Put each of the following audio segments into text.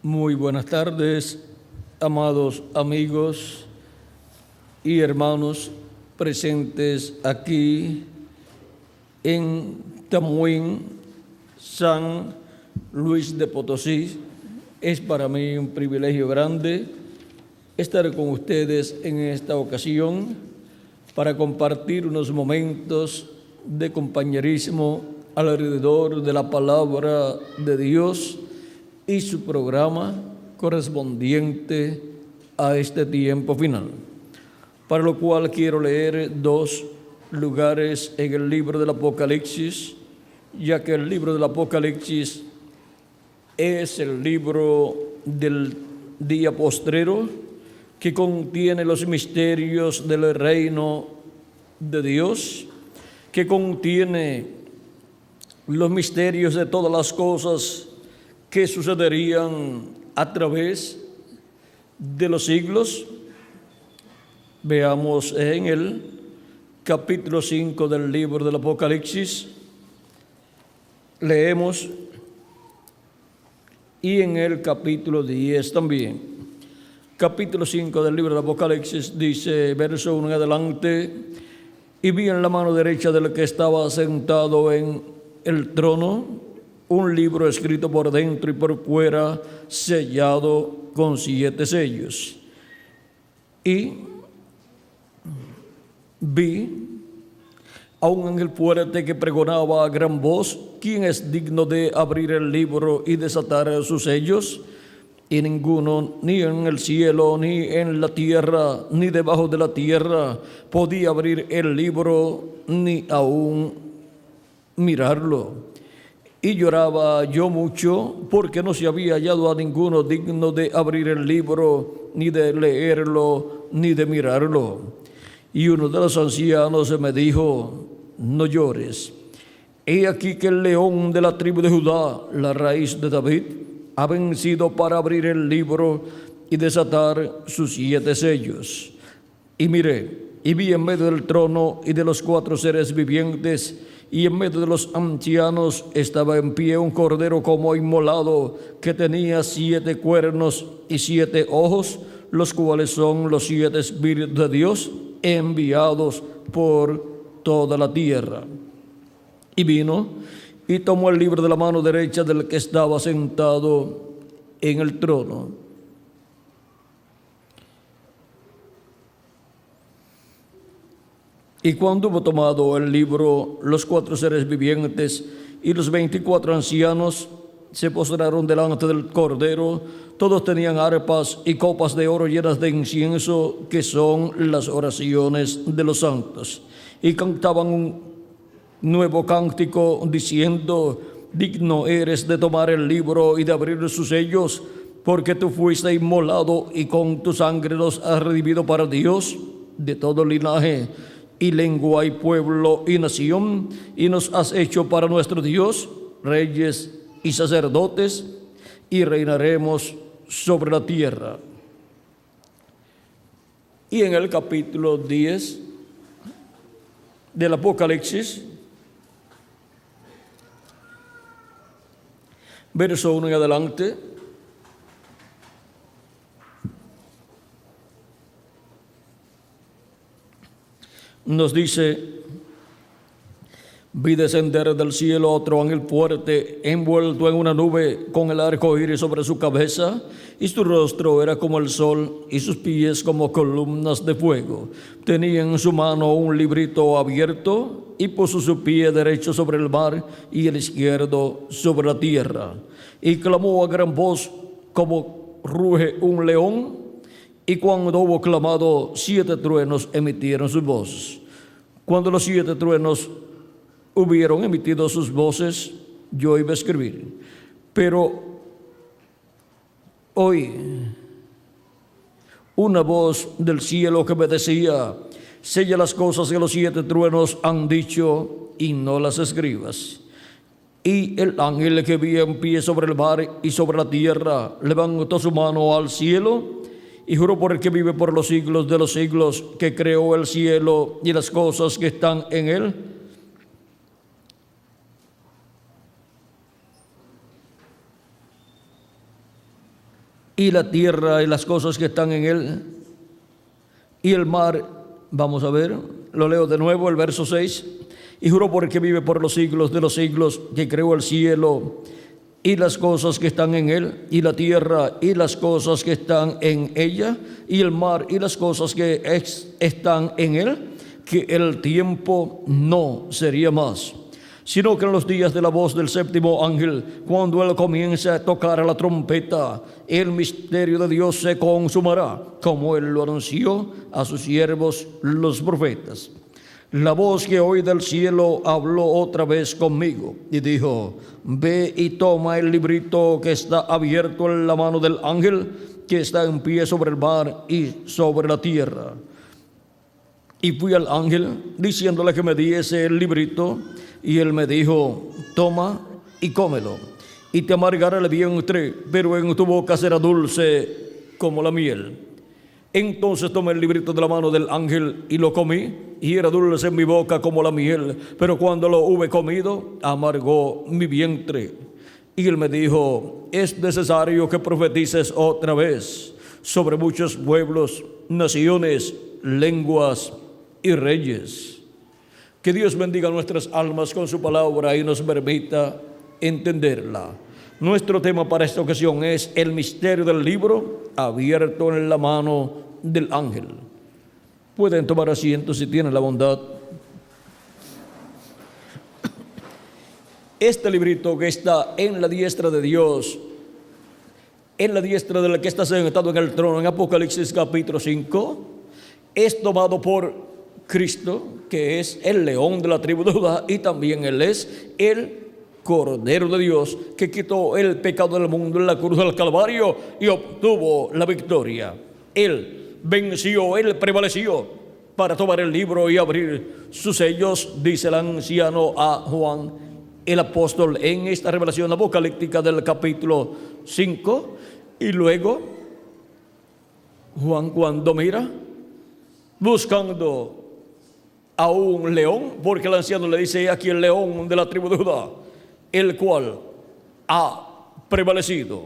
Muy buenas tardes, amados amigos y hermanos presentes aquí en Tamuín, San Luis de Potosí. Es para mí un privilegio grande estar con ustedes en esta ocasión para compartir unos momentos de compañerismo alrededor de la palabra de Dios y su programa correspondiente a este tiempo final, para lo cual quiero leer dos lugares en el libro del Apocalipsis, ya que el libro del Apocalipsis es el libro del día postrero que contiene los misterios del reino de Dios, que contiene los misterios de todas las cosas que sucederían a través de los siglos. Veamos en el capítulo 5 del libro del Apocalipsis, leemos, y en el capítulo 10 también. Capítulo 5 del libro del Apocalipsis dice, verso 1 en adelante: y vi en la mano derecha del que estaba sentado en el trono un libro escrito por dentro y por fuera, sellado con 7 sellos. Y vi a un ángel fuerte que pregonaba a gran voz: ¿quién es digno de abrir el libro y desatar sus sellos? Y ninguno, ni en el cielo, ni en la tierra, ni debajo de la tierra, podía abrir el libro, ni aún mirarlo. Y lloraba yo mucho, porque no se había hallado a ninguno digno de abrir el libro, ni de leerlo, ni de mirarlo. Y uno de los ancianos me dijo: no llores. He aquí que el león de la tribu de Judá, la raíz de David, ha vencido para abrir el libro y desatar sus 7 sellos. Y miré, y vi en medio del trono y de los 4 seres vivientes, y en medio de los ancianos estaba en pie un cordero como inmolado, que tenía 7 cuernos y 7 ojos, los cuales son los 7 espíritus de Dios enviados por toda la tierra. Y vino y tomó el libro de la mano derecha del que estaba sentado en el trono. Y cuando hubo tomado el libro, los 4 seres vivientes y los 24 ancianos se postraron delante del Cordero. Todos tenían arpas y copas de oro llenas de incienso, que son las oraciones de los santos. Y cantaban un nuevo cántico diciendo: digno eres de tomar el libro y de abrir sus sellos, porque tú fuiste inmolado y con tu sangre nos has redimido para Dios de todo linaje y lengua y pueblo y nación, y nos has hecho para nuestro Dios reyes y sacerdotes, y reinaremos sobre la tierra. Y en el capítulo 10 del Apocalipsis, verso 1 en adelante, nos dice: vi descender del cielo otro ángel fuerte, envuelto en una nube, con el arco iris sobre su cabeza, y su rostro era como el sol, y sus pies como columnas de fuego. Tenía en su mano un librito abierto, y puso su pie derecho sobre el mar y el izquierdo sobre la tierra. Y clamó a gran voz, como ruge un león. Y cuando hubo clamado, 7 truenos emitieron sus voces. Cuando los 7 truenos hubieron emitido sus voces, yo iba a escribir. Pero oí una voz del cielo que me decía: sella las cosas que los 7 truenos han dicho y no las escribas. Y el ángel que vi en pie sobre el mar y sobre la tierra levantó su mano al cielo y juró por el que vive por los siglos de los siglos, que creó el cielo y las cosas que están en él, y la tierra y las cosas que están en él, y el mar. Vamos a ver, lo leo de nuevo, el verso 6. Y juro por el que vive por los siglos de los siglos, que creó el cielo y las cosas que están en él, y la tierra y las cosas que están en ella, y el mar y las cosas que están en él, que el tiempo no sería más, sino que en los días de la voz del séptimo ángel, cuando él comience a tocar a la trompeta, el misterio de Dios se consumará, como él lo anunció a sus siervos los profetas. La voz que oí del cielo habló otra vez conmigo y dijo: ve y toma el librito que está abierto en la mano del ángel que está en pie sobre el mar y sobre la tierra. Y fui al ángel diciéndole que me diese el librito, y él me dijo: toma y cómelo, y te amargará el vientre, pero en tu boca será dulce como la miel. Entonces tomé el librito de la mano del ángel y lo comí, y era dulce en mi boca como la miel, pero cuando lo hube comido, amargó mi vientre. Y él me dijo: es necesario que profetices otra vez sobre muchos pueblos, naciones, lenguas y reyes. Que Dios bendiga nuestras almas con su palabra y nos permita entenderla. Nuestro tema para esta ocasión es el misterio del libro abierto en la mano del ángel. Pueden tomar asiento si tienen la bondad. Este librito que está en la diestra de Dios, en la diestra del que está sentado en el trono, en Apocalipsis capítulo 5, es tomado por Cristo, que es el león de la tribu de Judá, y también Él es el Cordero de Dios, que quitó el pecado del mundo en la cruz del Calvario y obtuvo la victoria. Él venció, Él prevaleció para tomar el libro y abrir sus sellos, dice el anciano a Juan el apóstol en esta revelación apocalíptica del capítulo 5. Y luego Juan, cuando mira buscando a un león, porque el anciano le dice: aquí el león de la tribu de Judá, el cual ha prevalecido,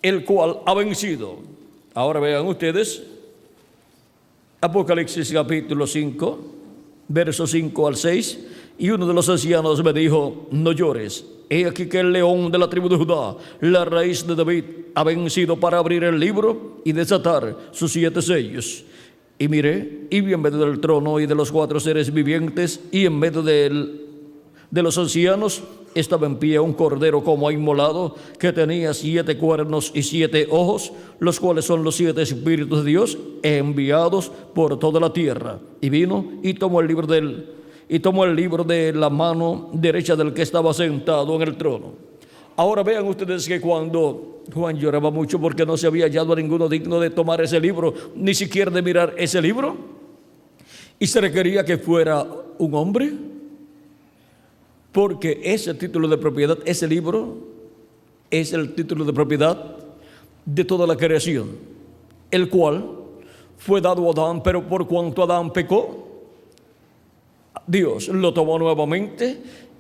el cual ha vencido. Ahora vean ustedes Apocalipsis capítulo 5, versos 5 al 6. Y uno de los ancianos me dijo: no llores, he aquí que el león de la tribu de Judá, la raíz de David, ha vencido para abrir el libro y desatar sus 7 sellos. Y miré, y vi en medio del trono y de los 4 seres vivientes, y en medio de los ancianos, estaba en pie un cordero como inmolado, que tenía 7 cuernos y 7 ojos, los cuales son los 7 espíritus de Dios enviados por toda la tierra. Y vino y tomó el libro de la mano derecha del que estaba sentado en el trono. Ahora vean ustedes que cuando Juan lloraba mucho porque no se había hallado a ninguno digno de tomar ese libro, ni siquiera de mirar ese libro, y se requería que fuera un hombre, porque ese título de propiedad, ese libro, es el título de propiedad de toda la creación, el cual fue dado a Adán, pero por cuanto Adán pecó, Dios lo tomó nuevamente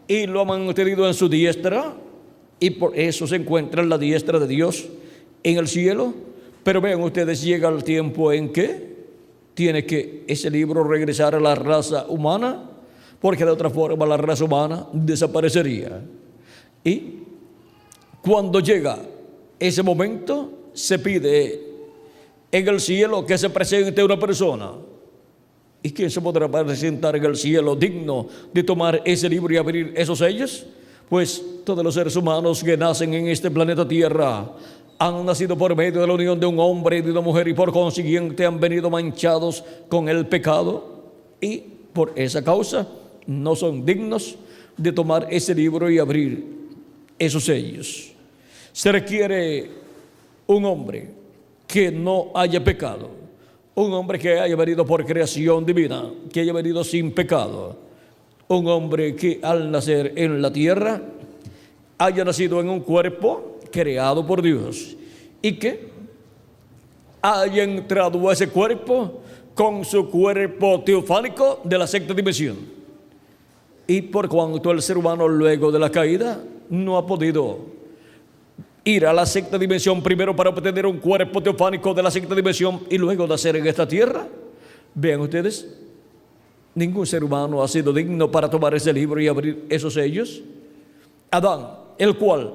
y lo ha mantenido en su diestra, y por eso se encuentra en la diestra de Dios en el cielo. Pero vean ustedes, llega el tiempo en que tiene que ese libro regresar a la raza humana, porque de otra forma la raza humana desaparecería. Y cuando llega ese momento, se pide en el cielo que se presente una persona. ¿Y quién se podrá presentar en el cielo digno de tomar ese libro y abrir esos sellos? Pues todos los seres humanos que nacen en este planeta Tierra han nacido por medio de la unión de un hombre y de una mujer, y por consiguiente han venido manchados con el pecado, y por esa causa no son dignos de tomar ese libro y abrir esos sellos. Se requiere un hombre que no haya pecado, un hombre que haya venido por creación divina, que haya venido sin pecado, un hombre que al nacer en la tierra haya nacido en un cuerpo creado por Dios, y que haya entrado a ese cuerpo con su cuerpo teofánico de la sexta dimensión. Y por cuanto el ser humano luego de la caída no ha podido ir a la sexta dimensión primero para obtener un cuerpo teofánico de la sexta dimensión y luego nacer en esta tierra. Vean ustedes, ningún ser humano ha sido digno para tomar ese libro y abrir esos sellos. Adán, el cual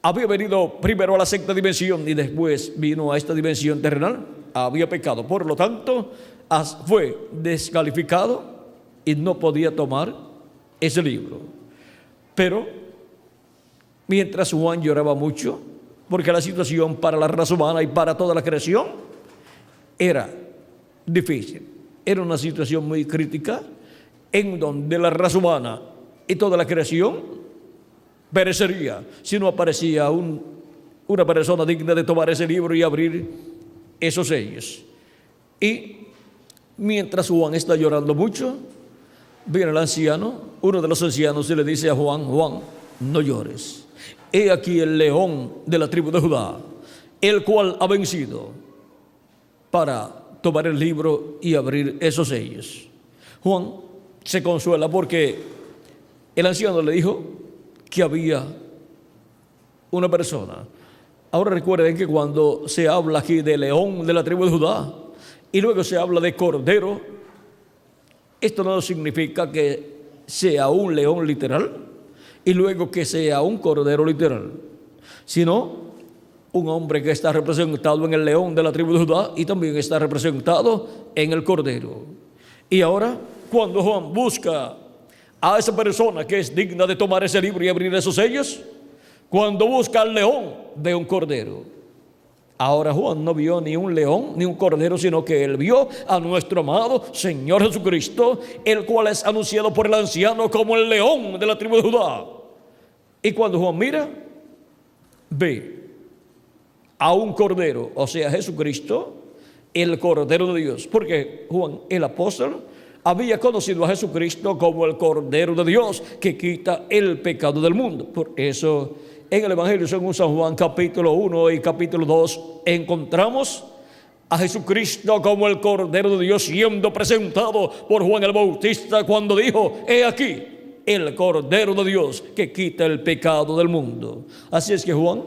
había venido primero a la sexta dimensión y después vino a esta dimensión terrenal, había pecado, por lo tanto fue descalificado y no podía tomar ese libro. Pero mientras Juan lloraba mucho, porque la situación para la raza humana y para toda la creación era difícil, era una situación muy crítica, en donde la raza humana y toda la creación perecería si no aparecía una persona digna de tomar ese libro y abrir esos sellos. Y mientras Juan está llorando mucho, viene el anciano, uno de los ancianos, y le dice a Juan: Juan, no llores. He aquí el león de la tribu de Judá, el cual ha vencido para tomar el libro y abrir esos sellos. Juan se consuela porque el anciano le dijo que había una persona. Ahora recuerden que cuando se habla aquí de león de la tribu de Judá y luego se habla de cordero, esto no significa que sea un león literal y luego que sea un cordero literal, sino un hombre que está representado en el león de la tribu de Judá y también está representado en el cordero. Y ahora, cuando Juan busca a esa persona que es digna de tomar ese libro y abrir esos sellos, cuando busca al león, ve un cordero. Ahora Juan no vio ni un león ni un cordero, sino que él vio a nuestro amado Señor Jesucristo, el cual es anunciado por el anciano como el león de la tribu de Judá. Y cuando Juan mira, ve a un cordero, o sea, Jesucristo, el Cordero de Dios, porque Juan el apóstol había conocido a Jesucristo como el Cordero de Dios que quita el pecado del mundo. Por eso en el Evangelio según San Juan capítulo 1 y capítulo 2 encontramos a Jesucristo como el Cordero de Dios siendo presentado por Juan el Bautista cuando dijo: he aquí el Cordero de Dios que quita el pecado del mundo. Así es que Juan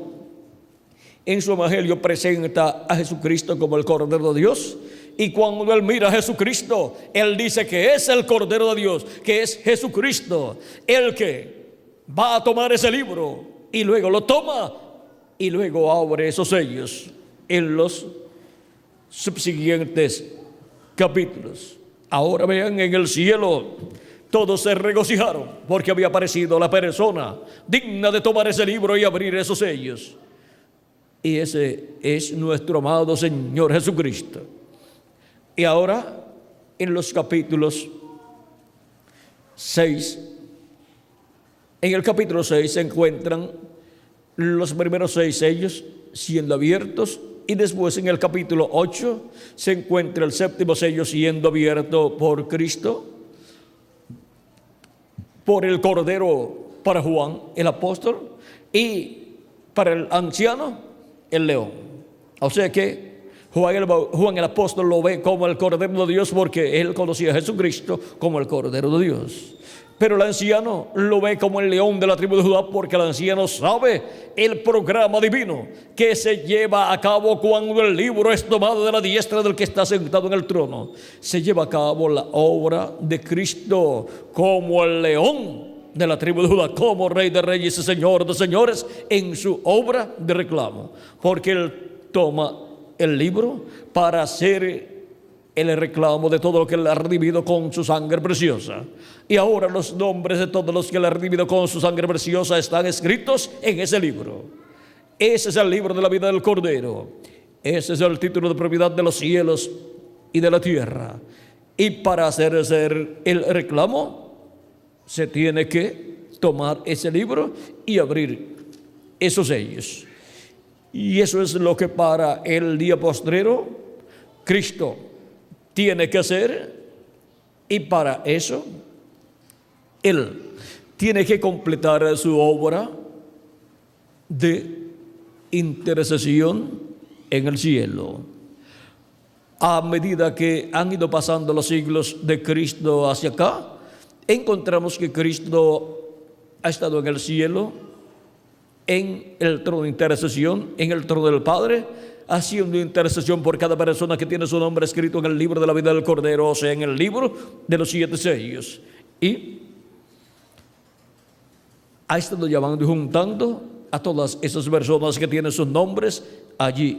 en su Evangelio presenta a Jesucristo como el Cordero de Dios. Y cuando él mira a Jesucristo, él dice que es el Cordero de Dios, que es Jesucristo el que va a tomar ese libro y luego lo toma y luego abre esos sellos en los subsiguientes capítulos. Ahora vean, en el cielo todos se regocijaron porque había aparecido la persona digna de tomar ese libro y abrir esos sellos. Y ese es nuestro amado Señor Jesucristo. Y ahora en los capítulos 6, en el capítulo 6 se encuentran los primeros 6 sellos siendo abiertos, y después en el capítulo 8 se encuentra el séptimo sello siendo abierto por Cristo, por el Cordero para Juan el apóstol y para el anciano el león. O sea que Juan el apóstol lo ve como el Cordero de Dios porque él conocía a Jesucristo como el Cordero de Dios. Pero el anciano lo ve como el león de la tribu de Judá porque el anciano sabe el programa divino que se lleva a cabo cuando el libro es tomado de la diestra del que está sentado en el trono. Se lleva a cabo la obra de Cristo como el león de la tribu de Judá, como Rey de Reyes y Señor de Señores en su obra de reclamo. Porque él toma el libro para hacer el reclamo de todo lo que él ha redimido con su sangre preciosa. Y ahora los nombres de todos los que él ha redimido con su sangre preciosa están escritos en ese libro. Ese es el libro de la vida del Cordero. Ese es el título de propiedad de los cielos y de la tierra. Y para hacer el reclamo se tiene que tomar ese libro y abrir esos sellos. Y eso es lo que para el día postrero Cristo tiene que hacer, y para eso Él tiene que completar su obra de intercesión en el cielo. A medida que han ido pasando los siglos de Cristo hacia acá, encontramos que Cristo ha estado en el cielo en el trono de intercesión, en el trono del Padre, haciendo intercesión por cada persona que tiene su nombre escrito en el libro de la vida del Cordero, o sea, en el libro de los 7 sellos. Y ha estado llamando y juntando a todas esas personas que tienen sus nombres allí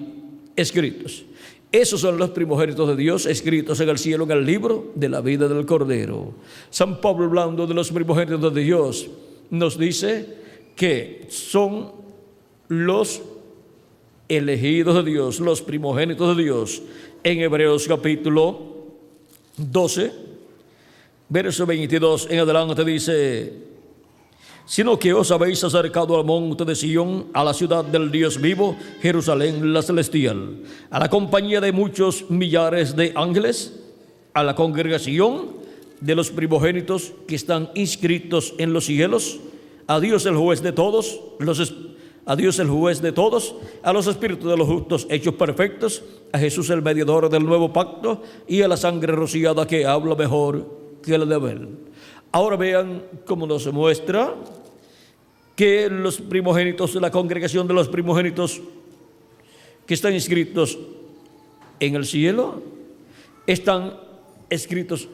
escritos. Esos son los primogénitos de Dios escritos en el cielo en el libro de la vida del Cordero. San Pablo, hablando de los primogénitos de Dios, nos dice que son los elegidos de Dios, los primogénitos de Dios. En Hebreos capítulo 12, verso 22 en adelante dice: sino que os habéis acercado al monte de Sión, a la ciudad del Dios vivo, Jerusalén la celestial, a la compañía de muchos millares de ángeles, a la congregación de los primogénitos que están inscritos en los cielos, a Dios el juez de todos, a Dios el juez de todos, a los espíritus de los justos hechos perfectos, a Jesús el mediador del nuevo pacto, y a la sangre rociada que habla mejor que la de Abel. Ahora vean cómo nos muestra que los primogénitos, la congregación de los primogénitos que están inscritos en el cielo, están escritos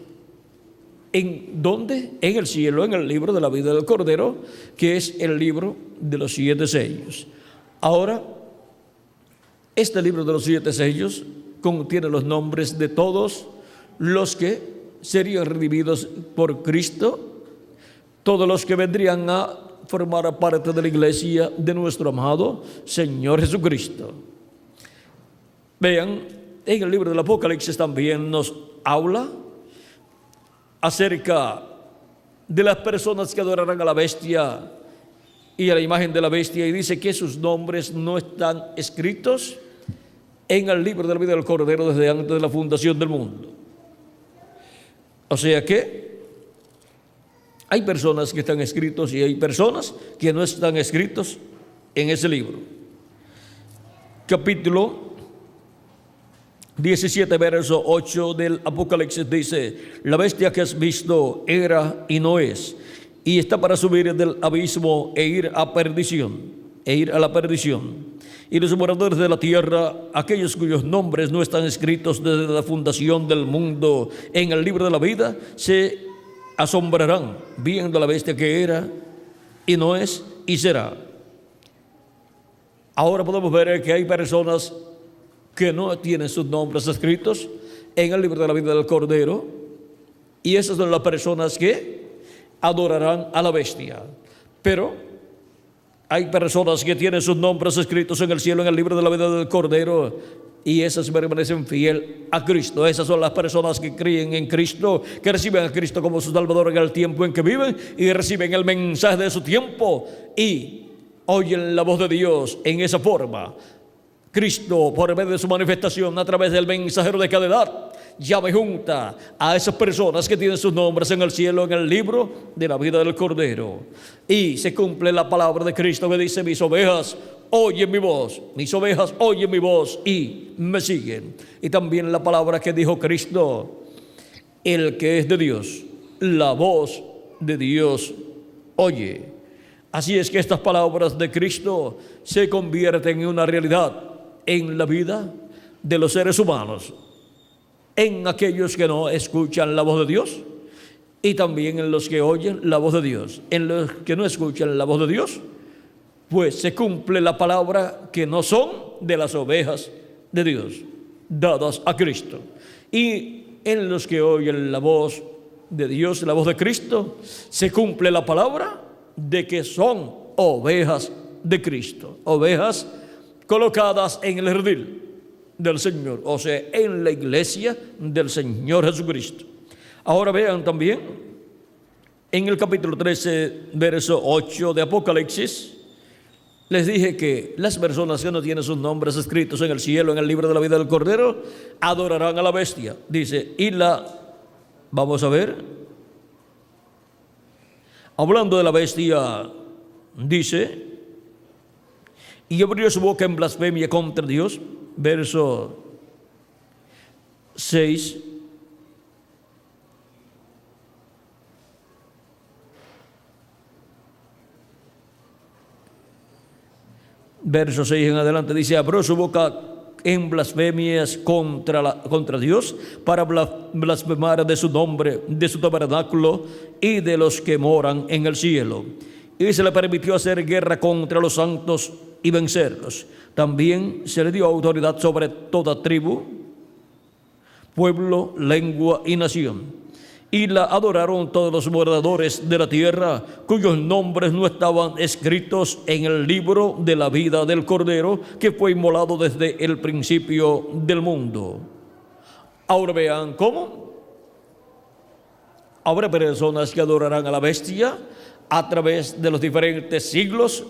¿en dónde? En el cielo, en el libro de la vida del Cordero, que es el libro de los 7 sellos. Ahora, este libro de los 7 sellos contiene los nombres de todos los que serían redimidos por Cristo, todos los que vendrían a formar parte de la iglesia de nuestro amado Señor Jesucristo. Vean, en el libro del Apocalipsis también nos habla acerca de las personas que adorarán a la bestia y a la imagen de la bestia, y dice que sus nombres no están escritos en el libro de la vida del Cordero desde antes de la fundación del mundo. O sea que hay personas que están escritos y hay personas que no están escritos en ese libro. Capítulo 17, verso 8 del Apocalipsis dice: la bestia que has visto era y no es, y está para subir del abismo e ir a la perdición. Y los moradores de la tierra, aquellos cuyos nombres no están escritos desde la fundación del mundo en el libro de la vida, se asombrarán viendo la bestia que era y no es y será. Ahora podemos ver que hay personas que no tienen sus nombres escritos en el libro de la vida del Cordero, y esas son las personas que adorarán a la bestia. Pero hay personas que tienen sus nombres escritos en el cielo en el libro de la vida del Cordero, y esas permanecen fiel a Cristo. Esas son las personas que creen en Cristo, que reciben a Cristo como su Salvador en el tiempo en que viven, y reciben el mensaje de su tiempo y oyen la voz de Dios en esa forma. Cristo, por medio de su manifestación a través del mensajero de cada edad, llama y junta a esas personas que tienen sus nombres en el cielo en el libro de la vida del Cordero, y se cumple la palabra de Cristo que dice: mis ovejas oyen mi voz, mis ovejas oyen mi voz y me siguen. Y también la palabra que dijo Cristo: el que es de Dios, la voz de Dios oye. Así es que estas palabras de Cristo se convierten en una realidad en la vida de los seres humanos, en aquellos que no escuchan la voz de Dios, y también en los que oyen la voz de Dios. En los que no escuchan la voz de Dios, pues se cumple la palabra que no son de las ovejas de Dios dadas a Cristo. Y en los que oyen la voz de Dios, la voz de Cristo, se cumple la palabra de que son ovejas de Cristo, ovejas colocadas en el redil del Señor, o sea, en la iglesia del Señor Jesucristo. Ahora vean también en el capítulo 13, verso 8 de Apocalipsis. Les dije que las personas que no tienen sus nombres escritos en el cielo, en el libro de la vida del Cordero, adorarán a la bestia. Dice, vamos a ver, hablando de la bestia, dice: y abrió su boca en blasfemia contra Dios. Verso 6. verso 6 en adelante, dice: abrió su boca en blasfemias contra Dios, para blasfemar de su nombre, de su tabernáculo y de los que moran en el cielo. Y se le permitió hacer guerra contra los santos y vencerlos. También se le dio autoridad sobre toda tribu, pueblo, lengua y nación. Y la adoraron todos los moradores de la tierra, cuyos nombres no estaban escritos en el libro de la vida del Cordero, que fue inmolado desde el principio del mundo. Ahora vean cómo habrá personas que adorarán a la bestia a través de los diferentes siglos,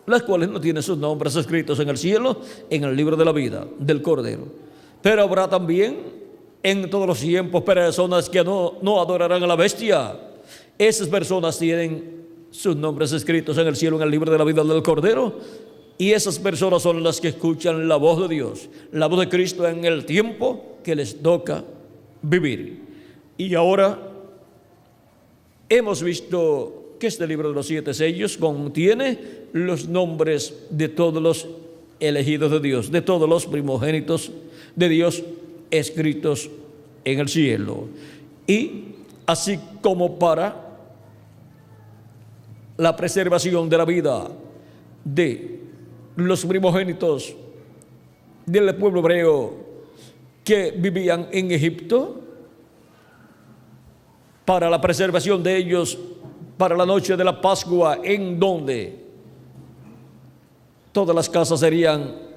las cuales no tienen sus nombres escritos en el cielo, en el libro de la vida del Cordero. Pero habrá también en todos los tiempos personas que no adorarán a la bestia. Esas personas tienen sus nombres escritos en el cielo, en el libro de la vida del Cordero, y esas personas son las que escuchan la voz de Dios, la voz de Cristo en el tiempo que les toca vivir. Y ahora hemos visto que este libro de los 7 sellos contiene los nombres de todos los elegidos de Dios, de todos los primogénitos de Dios escritos en el cielo. Y así como para la preservación de la vida de los primogénitos del pueblo hebreo que vivían en Egipto, para la preservación de ellos para la noche de la Pascua, en donde todas las casas serían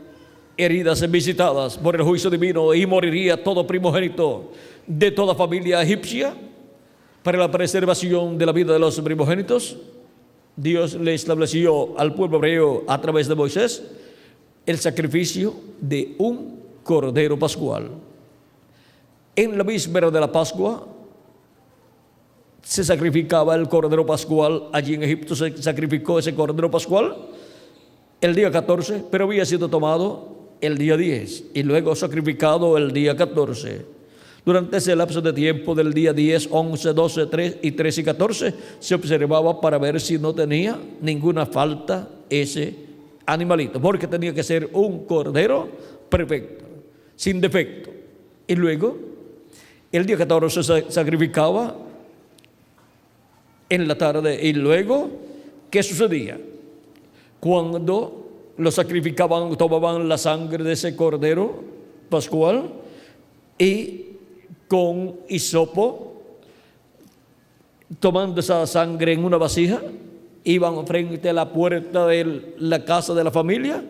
heridas y visitadas por el juicio divino, y moriría todo primogénito de toda familia egipcia. Para la preservación de la vida de los primogénitos, Dios le estableció al pueblo hebreo a través de Moisés el sacrificio de un cordero pascual. En la víspera de la Pascua se sacrificaba el cordero pascual. Allí en Egipto se sacrificó ese cordero pascual el día 14, pero había sido tomado el día 10 y luego sacrificado el día 14. Durante ese lapso de tiempo del día 10, 11, 12, 13 y 14 se observaba para ver si no tenía ninguna falta ese animalito, porque tenía que ser un cordero perfecto, sin defecto. Y luego el día 14 se sacrificaba en la tarde. Y luego, ¿qué sucedía? Cuando lo sacrificaban, tomaban la sangre de ese cordero pascual y con hisopo, tomando esa sangre en una vasija, iban frente a la puerta de la casa de la familia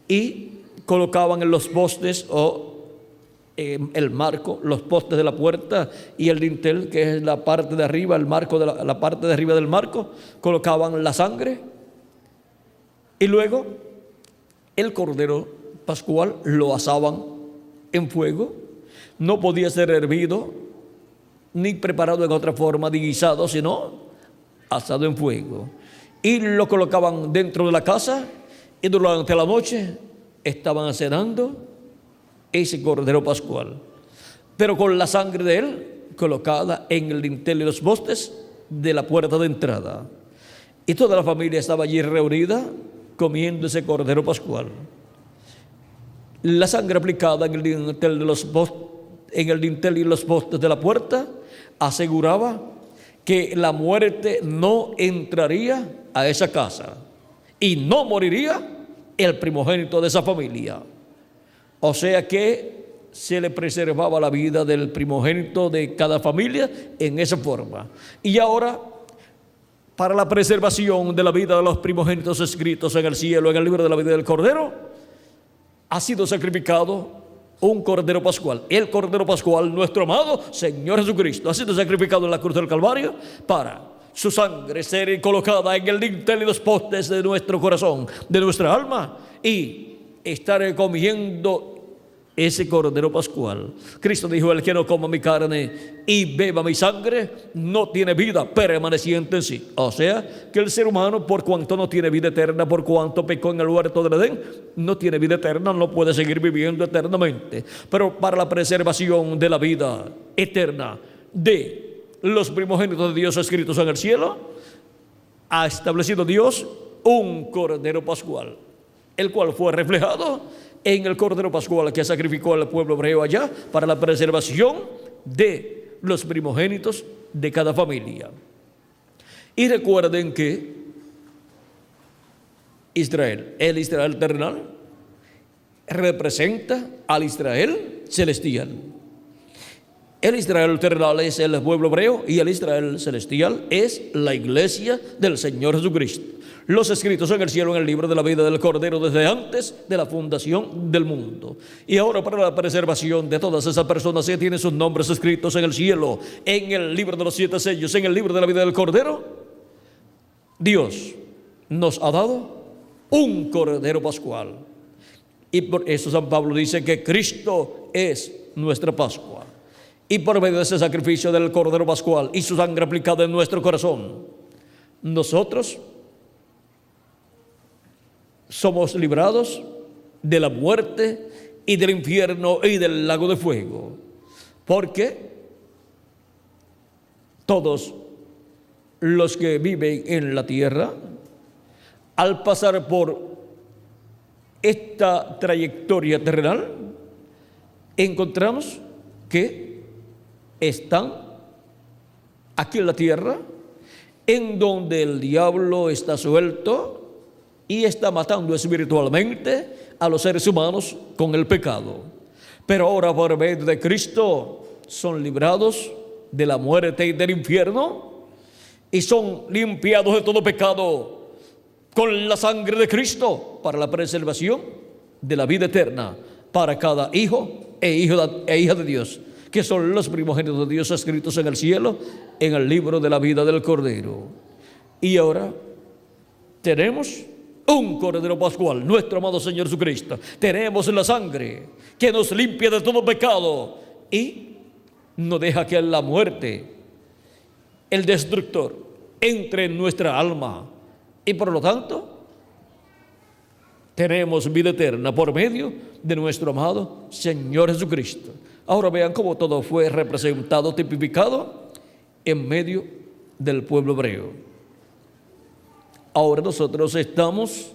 y colocaban en los postes o el marco, los postes de la puerta y el dintel, que es la parte de arriba, el marco de la parte de arriba del marco, colocaban la sangre. Y luego el cordero pascual lo asaban en fuego. No podía ser hervido ni preparado en otra forma de guisado, sino asado en fuego. Y lo colocaban dentro de la casa, y durante la noche estaban cenando ese cordero pascual, pero con la sangre de él colocada en el dintel y los postes de la puerta de entrada. Y toda la familia estaba allí reunida comiendo ese cordero pascual. La sangre aplicada en el dintel y los postes de la puerta aseguraba que la muerte no entraría a esa casa y no moriría el primogénito de esa familia. O sea que se le preservaba la vida del primogénito de cada familia en esa forma. Y ahora, para la preservación de la vida de los primogénitos escritos en el cielo, en el libro de la vida del Cordero, ha sido sacrificado un cordero pascual. El cordero pascual, nuestro amado Señor Jesucristo, ha sido sacrificado en la cruz del Calvario para su sangre ser colocada en el dintel y los postes de nuestro corazón, de nuestra alma, y estar comiendo ese cordero pascual. Cristo dijo: el que no coma mi carne y beba mi sangre no tiene vida permaneciente en sí. O sea que el ser humano, por cuanto no tiene vida eterna, por cuanto pecó en el huerto del Edén, no tiene vida eterna, no puede seguir viviendo eternamente. Pero para la preservación de la vida eterna de los primogénitos de Dios escritos en el cielo, ha establecido Dios un cordero pascual. el cual fue reflejado en el Cordero Pascual que sacrificó al pueblo hebreo allá para la preservación de los primogénitos de cada familia. Y recuerden que Israel, el Israel terrenal, representa al Israel celestial. El Israel terrenal es el pueblo hebreo y el Israel celestial es la iglesia del Señor Jesucristo. Los escritos en el cielo en el libro de la vida del Cordero desde antes de la fundación del mundo. Y ahora para la preservación de todas esas personas que tienen sus nombres escritos en el cielo, en el libro de los 7 sellos, en el libro de la vida del Cordero, Dios nos ha dado un Cordero Pascual. Y por eso San Pablo dice que Cristo es nuestra Pascua. Y por medio de ese sacrificio del Cordero Pascual y su sangre aplicada en nuestro corazón, nosotros somos librados de la muerte y del infierno y del lago de fuego. Porque todos los que viven en la tierra, al pasar por esta trayectoria terrenal, encontramos que están aquí en la tierra, en donde el diablo está suelto y está matando espiritualmente a los seres humanos con el pecado. Pero ahora por medio de Cristo son librados de la muerte y del infierno y son limpiados de todo pecado con la sangre de Cristo para la preservación de la vida eterna para cada hijo e hija de Dios, que son los primogénitos de Dios escritos en el cielo, en el libro de la vida del Cordero. Y ahora tenemos un Cordero Pascual, nuestro amado Señor Jesucristo. Tenemos la sangre que nos limpia de todo pecado y no deja que la muerte, el destructor, entre en nuestra alma. Y por lo tanto, tenemos vida eterna por medio de nuestro amado Señor Jesucristo. Ahora vean cómo todo fue representado, tipificado en medio del pueblo hebreo. Ahora nosotros estamos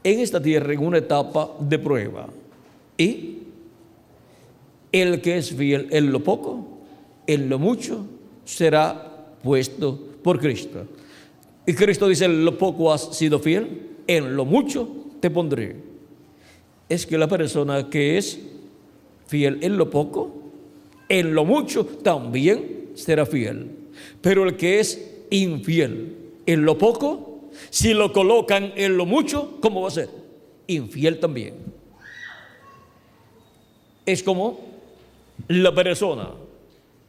en esta tierra en una etapa de prueba. Y el que es fiel en lo poco, en lo mucho, será puesto por Cristo. Y Cristo dice, en lo poco has sido fiel, en lo mucho te pondré. Es que la persona que es fiel en lo poco, en lo mucho también será fiel. Pero el que es infiel en lo poco, si lo colocan en lo mucho, ¿cómo va a ser? Infiel también. Es como la persona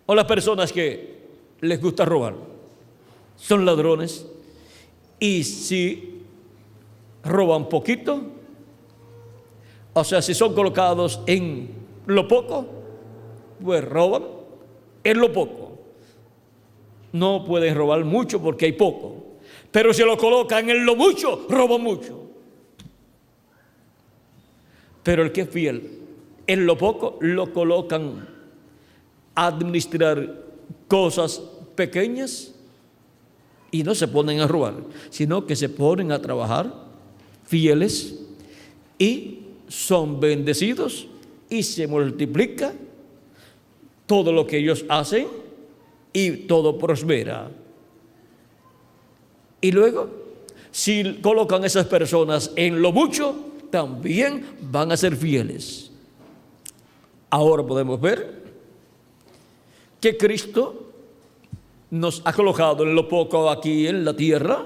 o las personas que les gusta robar. Son ladrones y si roban poquito, o sea, si son colocados en lo poco, pues roban en lo poco. No pueden robar mucho porque hay poco. Pero si lo colocan en lo mucho, roban mucho. Pero el que es fiel en lo poco, lo colocan a administrar cosas pequeñas y no se ponen a robar, sino que se ponen a trabajar fieles y son bendecidos y se multiplica todo lo que ellos hacen y todo prospera. Y luego, si colocan a esas personas en lo mucho, también van a ser fieles. Ahora podemos ver que Cristo nos ha colocado en lo poco aquí en la tierra.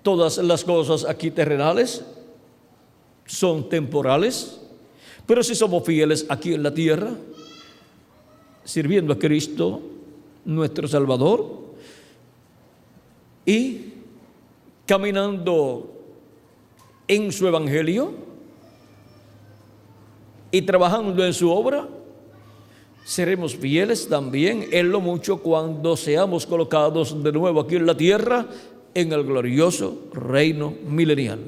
Todas las cosas aquí terrenales son temporales, pero si somos fieles aquí en la tierra, sirviendo a Cristo, nuestro Salvador, y caminando en su evangelio y trabajando en su obra, seremos fieles también en lo mucho cuando seamos colocados de nuevo aquí en la tierra en el glorioso reino milenial.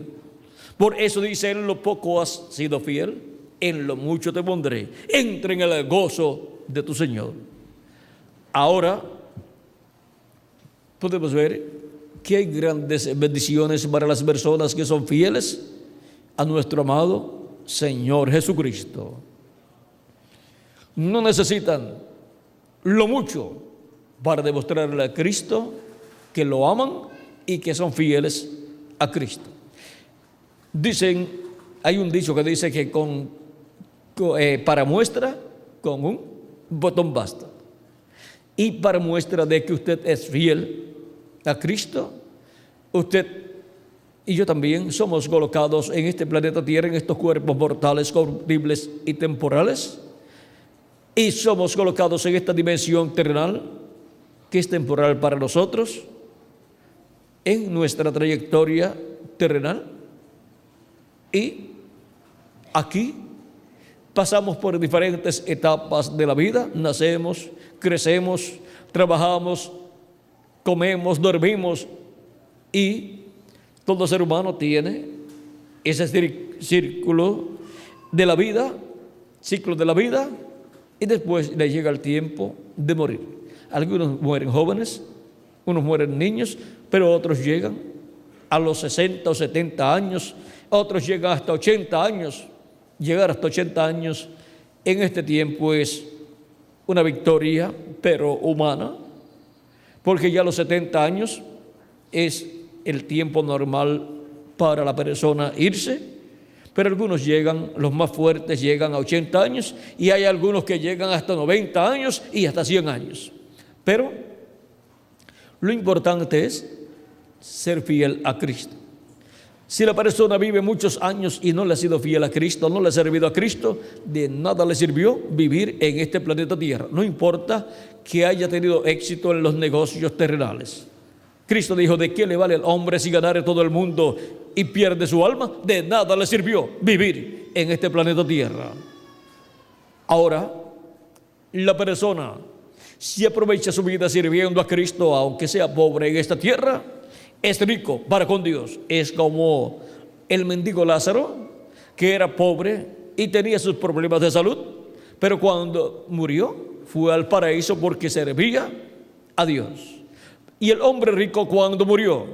Por eso dice, en lo poco has sido fiel, en lo mucho te pondré. Entra en el gozo de tu Señor. Ahora podemos ver que hay grandes bendiciones para las personas que son fieles a nuestro amado Señor Jesucristo. No necesitan lo mucho para demostrarle a Cristo que lo aman y que son fieles a Cristo. Hay un dicho que dice que para muestra, con un botón basta. Y para muestra de que usted es fiel a Cristo, usted y yo también somos colocados en este planeta Tierra, en estos cuerpos mortales, corruptibles y temporales, y somos colocados en esta dimensión terrenal, que es temporal para nosotros, en nuestra trayectoria terrenal, y aquí pasamos por diferentes etapas de la vida. Nacemos, crecemos, trabajamos, comemos, dormimos, y todo ser humano tiene ese círculo de la vida, ciclo de la vida, y después le llega el tiempo de morir. Algunos mueren jóvenes, unos mueren niños, pero otros llegan a los 60 o 70 años, otros llegan hasta 80 años. Llegar hasta 80 años en este tiempo es una victoria, pero humana, porque ya a los 70 años es el tiempo normal para la persona irse, pero algunos llegan, los más fuertes llegan a 80 años, y hay algunos que llegan hasta 90 años y hasta 100 años. Pero lo importante es ser fiel a Cristo. Si la persona vive muchos años y no le ha sido fiel a Cristo, no le ha servido a Cristo, de nada le sirvió vivir en este planeta Tierra. No importa que haya tenido éxito en los negocios terrenales. Cristo dijo: ¿de qué le vale al hombre si ganare todo el mundo y pierde su alma? De nada le sirvió vivir en este planeta Tierra. Ahora, la persona, si aprovecha su vida sirviendo a Cristo, aunque sea pobre en esta tierra, es rico para con Dios. Es como el mendigo Lázaro, que era pobre y tenía sus problemas de salud, pero cuando murió fue al paraíso porque servía a Dios. Y el hombre rico, cuando murió,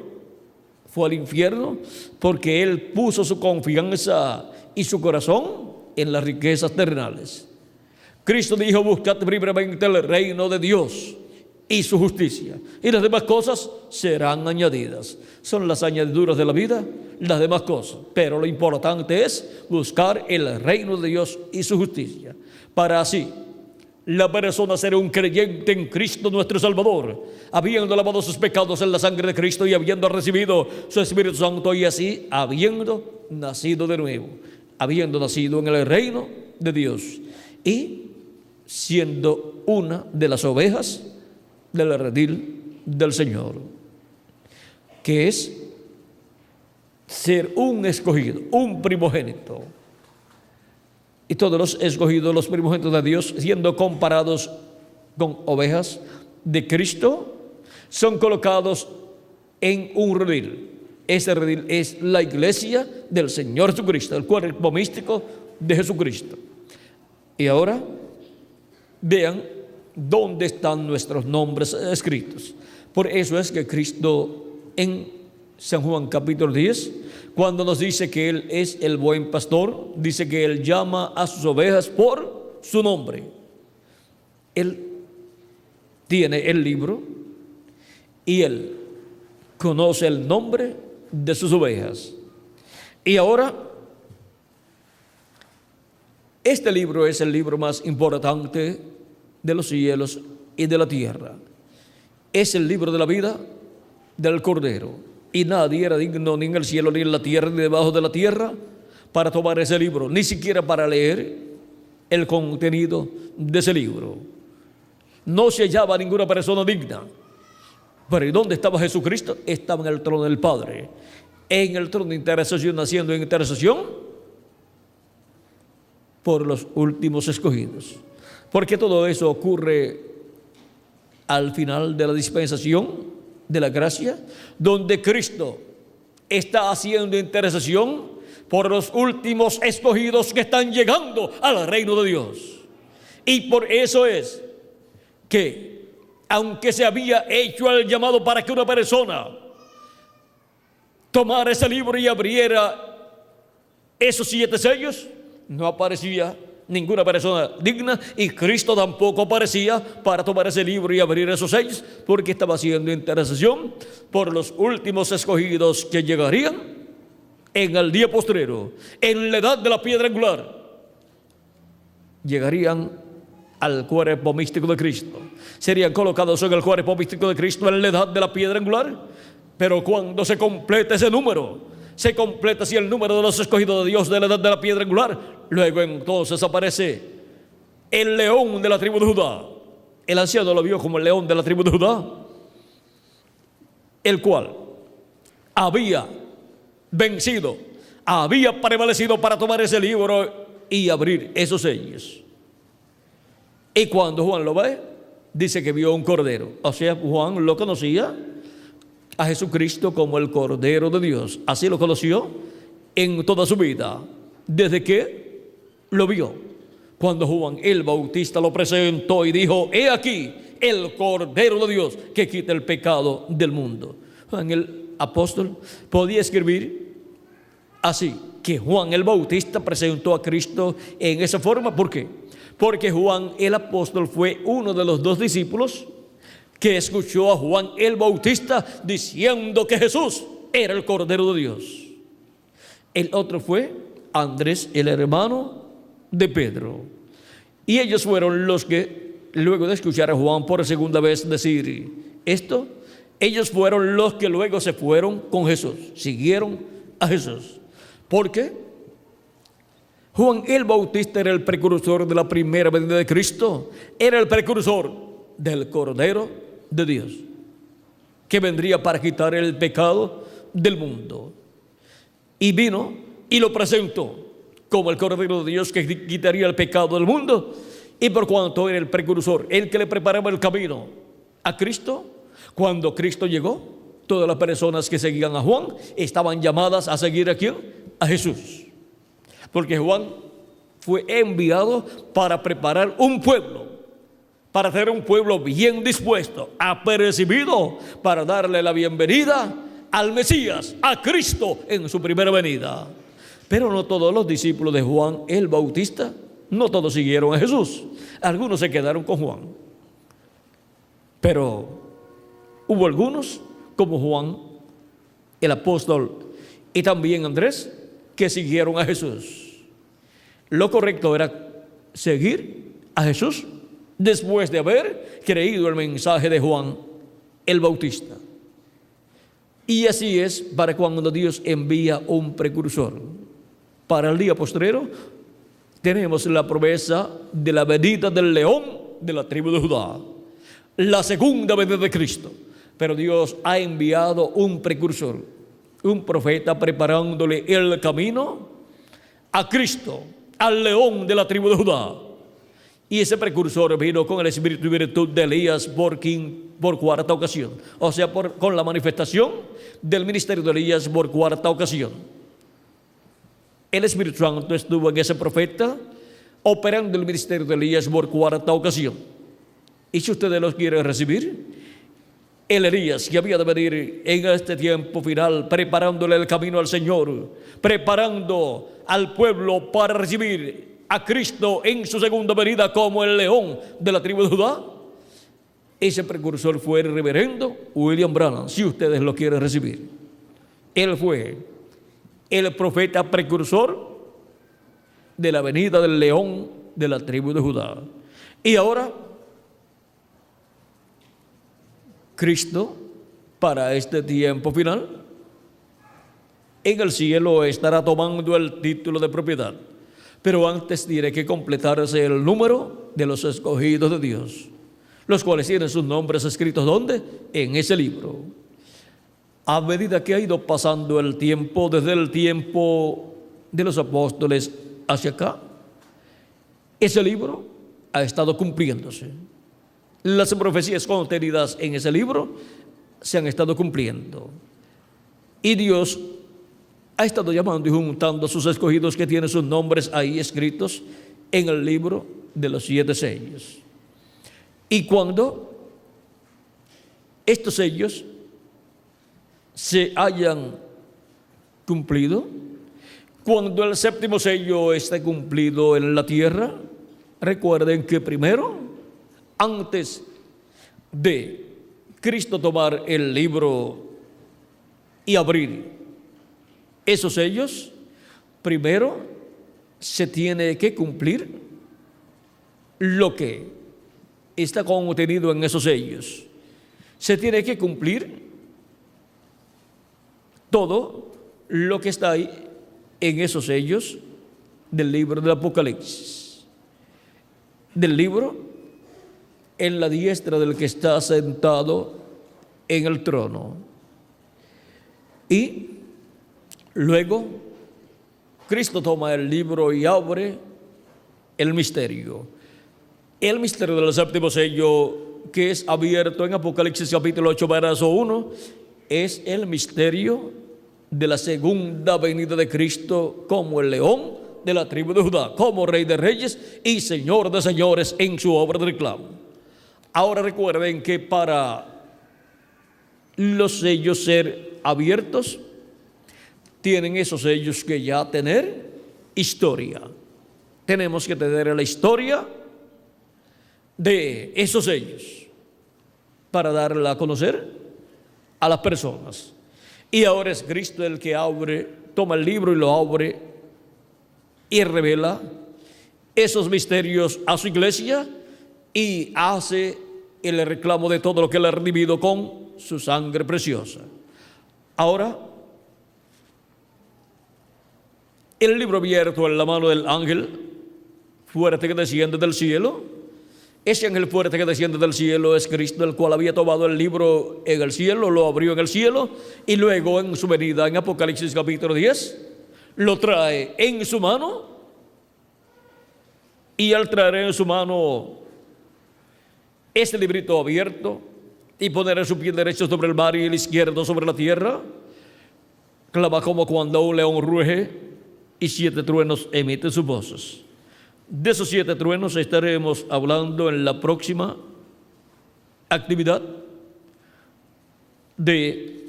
fue al infierno porque él puso su confianza y su corazón en las riquezas terrenales. Cristo dijo: buscad primeramente el reino de Dios y su justicia, y las demás cosas serán añadidas. Son las añadiduras de la vida, las demás cosas, pero lo importante es buscar el reino de Dios y su justicia, para así la persona ser un creyente en Cristo nuestro Salvador, habiendo lavado sus pecados en la sangre de Cristo y habiendo recibido su Espíritu Santo, y así habiendo nacido de nuevo, habiendo nacido en el reino de Dios y siendo una de las ovejas del redil del Señor, que es ser un escogido, un primogénito. Y todos los escogidos, los primogénitos de Dios, siendo comparados con ovejas de Cristo, son colocados en un redil. Ese redil es la iglesia del Señor Jesucristo, el cuerpo místico de Jesucristo. Y ahora vean dónde están nuestros nombres escritos. Por eso es que Cristo en San Juan capítulo 10, cuando nos dice que Él es el buen pastor, dice que Él llama a sus ovejas por su nombre. Él tiene el libro y Él conoce el nombre de sus ovejas. Y ahora, este libro es el libro más importante de los cielos y de la tierra. Es el libro de la vida del Cordero. Y nadie era digno, ni en el cielo, ni en la tierra, ni debajo de la tierra, para tomar ese libro, ni siquiera para leer el contenido de ese libro. No se hallaba ninguna persona digna. Pero ¿y dónde estaba Jesucristo? Estaba en el trono del Padre, en el trono de intercesión, haciendo intercesión por los últimos escogidos. Porque todo eso ocurre al final de la dispensación de la gracia, donde Cristo está haciendo intercesión por los últimos escogidos que están llegando al reino de Dios. Y por eso es que, aunque se había hecho el llamado para que una persona tomara ese libro y abriera esos 7 sellos, no aparecía ninguna persona digna, y Cristo tampoco aparecía para tomar ese libro y abrir esos sellos, porque estaba haciendo intercesión por los últimos escogidos que llegarían en el día postrero, en la edad de la piedra angular. Llegarían al cuerpo místico de Cristo, serían colocados en el cuerpo místico de Cristo en la edad de la piedra angular. Pero cuando se completa ese número, se completa así el número de los escogidos de Dios de la edad de la piedra angular, luego entonces aparece el león de la tribu de Judá. El anciano lo vio como el león de la tribu de Judá, el cual había vencido, había prevalecido para tomar ese libro y abrir esos sellos. Y cuando Juan lo ve, dice que vio un cordero. O sea, Juan lo conocía a Jesucristo como el Cordero de Dios. Así lo conoció en toda su vida, desde que lo vio. Cuando Juan el Bautista lo presentó y dijo: he aquí el Cordero de Dios que quita el pecado del mundo. Juan el apóstol podía escribir así, que Juan el Bautista presentó a Cristo en esa forma. ¿Por qué? Porque Juan el apóstol fue uno de los 2 discípulos que escuchó a Juan el Bautista diciendo que Jesús era el Cordero de Dios. El otro fue Andrés, el hermano de Pedro. Y ellos fueron los que, luego de escuchar a Juan por segunda vez decir esto, ellos fueron los que luego se fueron con Jesús, siguieron a Jesús. ¿Por qué? Juan el Bautista era el precursor de la primera venida de Cristo, era el precursor del Cordero de Dios, que vendría para quitar el pecado del mundo. Y vino y lo presentó como el Cordero de Dios que quitaría el pecado del mundo. Y por cuanto era el precursor, el que le preparaba el camino a Cristo, cuando Cristo llegó, todas las personas que seguían a Juan estaban llamadas a seguir a ¿quién? A Jesús. Porque Juan fue enviado para preparar un pueblo, para hacer un pueblo bien dispuesto, apercibido, para darle la bienvenida al Mesías, a Cristo en su primera venida. Pero no todos los discípulos de Juan el Bautista, no todos siguieron a Jesús. Algunos se quedaron con Juan. Pero hubo algunos, como Juan el apóstol y también Andrés, que siguieron a Jesús. Lo correcto era seguir a Jesús después de haber creído el mensaje de Juan el Bautista. Y así es para cuando Dios envía un precursor. Para el día postrero tenemos la promesa de la venida del león de la tribu de Judá, la segunda venida de Cristo. Pero Dios ha enviado un precursor, un profeta, preparándole el camino a Cristo, al león de la tribu de Judá. Y ese precursor vino con el espíritu y virtud de Elías por 4ª ocasión. O sea, con la manifestación del ministerio de Elías por 4ª ocasión. El Espíritu Santo estuvo en ese profeta operando el ministerio de Elías por 4ª ocasión. Y si ustedes los quieren recibir, el Elías que había de venir en este tiempo final, preparándole el camino al Señor, preparando al pueblo para recibir a Cristo en su segunda venida como el león de la tribu de Judá, ese precursor fue el reverendo William Branham, si ustedes lo quieren recibir. Él fue el profeta precursor de la venida del león de la tribu de Judá. Y ahora Cristo, para este tiempo final, en el cielo estará tomando el título de propiedad. Pero antes tiene que completarse el número de los escogidos de Dios, los cuales tienen sus nombres escritos ¿dónde? En ese libro. A medida que ha ido pasando el tiempo, desde el tiempo de los apóstoles hacia acá, ese libro ha estado cumpliéndose. Las profecías contenidas en ese libro se han estado cumpliendo. Y Dios ha estado llamando y juntando a sus escogidos que tienen sus nombres ahí escritos en el libro de los 7 sellos. Y cuando estos sellos se hayan cumplido. Cuando el séptimo sello esté cumplido en la tierra, recuerden que primero, antes de Cristo tomar el libro y abrir esos sellos, primero se tiene que cumplir lo que está contenido en esos sellos. Se tiene que cumplir todo lo que está ahí en esos sellos del libro del Apocalipsis. Del libro en la diestra del que está sentado en el trono. Y luego Cristo toma el libro y abre el misterio. El misterio del séptimo sello, que es abierto en Apocalipsis capítulo 8, verso 1, es el misterio de la segunda venida de Cristo como el león de la tribu de Judá, como Rey de Reyes y Señor de Señores en su obra de reclamo. Ahora recuerden que para los sellos ser abiertos, tienen esos sellos que ya tener historia. Tenemos que tener la historia de esos sellos para darla a conocer a las personas. Y ahora es Cristo el que abre, toma el libro y lo abre y revela esos misterios a su iglesia y hace el reclamo de todo lo que él ha redimido con su sangre preciosa. Ahora, el libro abierto en la mano del ángel fuerte que desciende del cielo. Ese ángel fuerte que desciende del cielo es Cristo, el cual había tomado el libro en el cielo, lo abrió en el cielo y luego en su venida en Apocalipsis capítulo 10 lo trae en su mano, y al traer en su mano este librito abierto y poner su pie derecho sobre el mar y el izquierdo sobre la tierra, clama como cuando un león ruge y 7 truenos emiten sus voces. De esos 7 truenos estaremos hablando en la próxima actividad de